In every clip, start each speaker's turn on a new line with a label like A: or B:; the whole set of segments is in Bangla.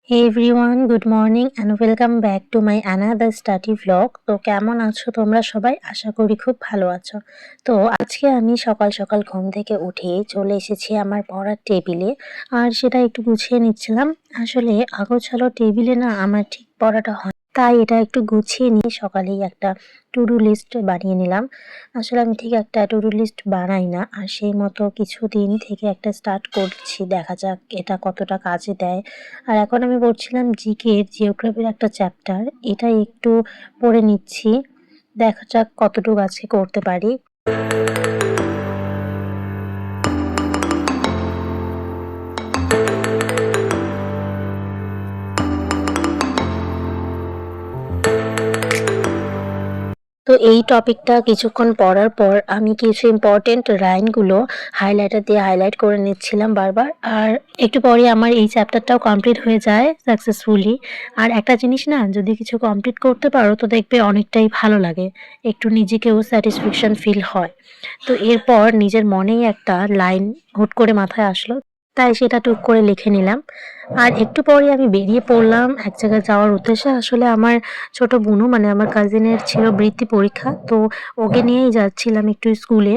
A: Hey everyone, good morning and welcome back to my another study vlog. তো কেমন আছো তোমরা সবাই? আশা করি খুব ভালো আছো। তো আজকে আমি সকাল সকাল ঘুম থেকে উঠে চলে এসেছি আমার পড়ার টেবিলে, আর সেটা একটু গুছিয়ে নিচ্ছিলাম। আসলে আগোছালো টেবিলে না আমার ঠিক পড়াটা হয়, তাই এটা একটু গুছিয়ে নিয়ে সকালেই একটা টু ডু লিস্ট বানিয়ে নিলাম। আসলে আমি ঠিক একটা টু ডু লিস্ট বানাই না, আর সেই মতো কিছুদিন থেকে একটা স্টার্ট করছি, দেখা যাক এটা কতটা কাজে দেয়। আর এখন আমি পড়ছিলাম জিওগ্রাফির একটা চ্যাপ্টার, এটা একটু পড়ে নিচ্ছি, দেখা যাক কতটুকু আজকে করতে পারি। তো এই টপিকটা কিছুক্ষণ পড়ার পর আমি কিছু ইম্পর্টেন্ট লাইনগুলো হাইলাইটার দিয়ে হাইলাইট করে নিচ্ছিলাম বারবার, আর একটু পরে আমার এই চ্যাপ্টারটাও কমপ্লিট হয়ে যায় সাকসেসফুলি। আর একটা জিনিস না, যদি কিছু কমপ্লিট করতে পারো তো দেখবে অনেকটাই ভালো লাগে, একটু নিজেকেও স্যাটিসফ্যাকশন ফিল হয়। তো এরপর নিজের মনেই একটা লাইন হুট করে মাথায় আসলো, তাই সেটা টুক করে লিখে নিলাম। আর একটু পরে আমি বেরিয়ে পড়লাম এক জায়গায় যাওয়ার উদ্দেশ্যে। আসলে আমার ছোট বোনু, মানে আমার কাজিনের ছিল বৃত্তি পরীক্ষা, তো ওকে নিয়েই যাচ্ছিলাম একটু স্কুলে।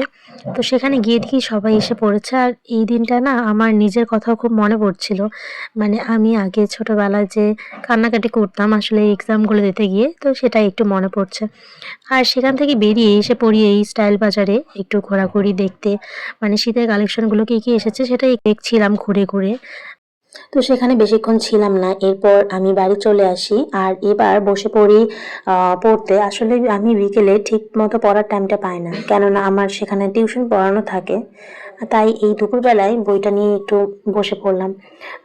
A: তো সেখানে গিয়ে দেখি সবাই এসে পড়েছে, আর এই দিনটা না আমার নিজের কথাও খুব মনে পড়ছিল। মানে আমি আগে ছোটবেলায় যে কান্নাকাটি করতাম আসলে এই এক্সামগুলো দিতে গিয়ে, তো সেটাই একটু মনে পড়ছে। আর সেখান থেকে বেরিয়ে এসে পড়ি এই স্টাইল বাজারে একটু ঘোরাঘুরি দেখতে, মানে শীতের কালেকশনগুলো কি কি এসেছে সেটাই দেখছিলাম ঘুরে ঘুরে। তো সেখানে বেশিক্ষণ ছিলাম না, এরপর আমি বাড়ি চলে আসি আর এবার বসে পড়ি পড়তে। আসলে আমি বিকেলে ঠিক মতো পড়ার টাইমটা পাই না, কেননা আমার সেখানে টিউশন পড়ানো থাকে, তাই এই দুপুরবেলায় বইটা নিয়ে একটু বসে পড়লাম।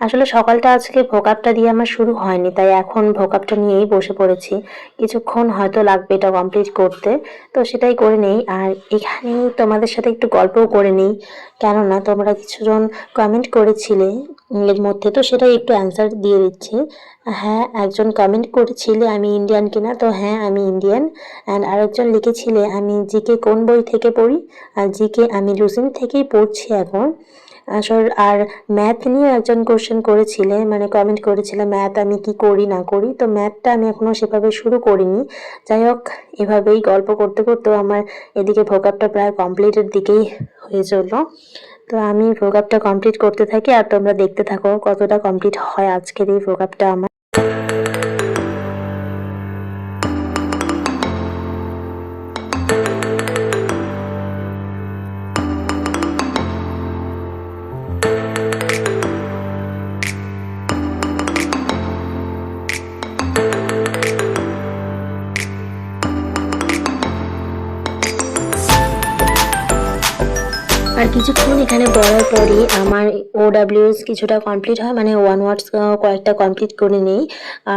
A: আসলে সকালটা আজকে ভোকাবটা দিয়ে আমার শুরু হয়নি, তাই এখন ভোকাবটা নিয়েই বসে পড়েছি। কিছুক্ষণ হয়তো লাগবে এটা কমপ্লিট করতে, তো সেটাই করে নেই। আর এখানেই তোমাদের সাথে একটু গল্পও করে নিই, কেননা তোমরা কিছুজন কমেন্ট করেছিলে এর মধ্যে, তো সেটাই একটু অ্যান্সার দিয়ে দিচ্ছি। হ্যাঁ, একজন কমেন্ট করেছিলে আমি ইন্ডিয়ান কিনা, তো হ্যাঁ আমি ইন্ডিয়ান। অ্যান্ড আরেকজন লিখেছিলে আমি জিকে কোন বই থেকে পড়ি, আর জিকে আমি লুসেন্ট থেকেই পড়ছি এখন। আর ম্যাথ নিয়ে একজন কোশ্চেন করেছিলে, মানে কমেন্ট করেছিলে ম্যাথ আমি কি করি না করি, তো ম্যাথটা আমি এখনও সেভাবে শুরু করিনি। যাই হোক, এভাবেই গল্প করতে করতেও আমার এদিকে ভোকাবটা প্রায় কমপ্লিটের দিকেই হয়ে চললো। তো আমি ভোকাবটা কমপ্লিট করতে থাকি আর তোমরা দেখতে থাকো কতটা কমপ্লিট হয় আজকের এই ভোকাবটা আমার। আর কিছুক্ষণ এখানে পড়ার পরই আমার OWS কিছুটা কমপ্লিট হয়, মানে ওয়ান ওয়ার্ডস কয়েকটা কমপ্লিট করে নিই।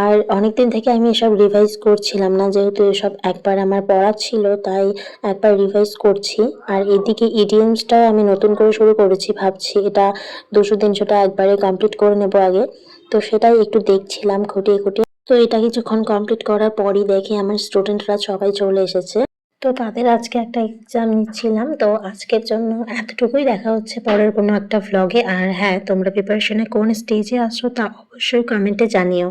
A: আর অনেকদিন থেকে আমি এসব রিভাইজ করছিলাম না, যেহেতু এসব একবার আমার পড়া ছিল, তাই একবার রিভাইজ করছি। আর এদিকে ইডিয়মসটাও আমি নতুন করে শুরু করেছি, ভাবছি এটা 200-300টা একবারে কমপ্লিট করে নেব আগে। তো সেটাই একটু দেখছিলাম খুঁটিয়ে খুঁটিয়ে। তো এটা কিছুক্ষণ কমপ্লিট করার পরই দেখি আমার স্টুডেন্টরা সবাই চলে এসেছে। তো তাদের আজকে একটা এক্সাম নিচ্ছিলাম, তো আজকের জন্য এতটুকুই। দেখা হচ্ছে পরের কোনো একটা ভ্লগে। আর হ্যাঁ, তোমরা প্রিপারেশনে কোন স্টেজে আছো তা অবশ্যই কমেন্টে জানিও।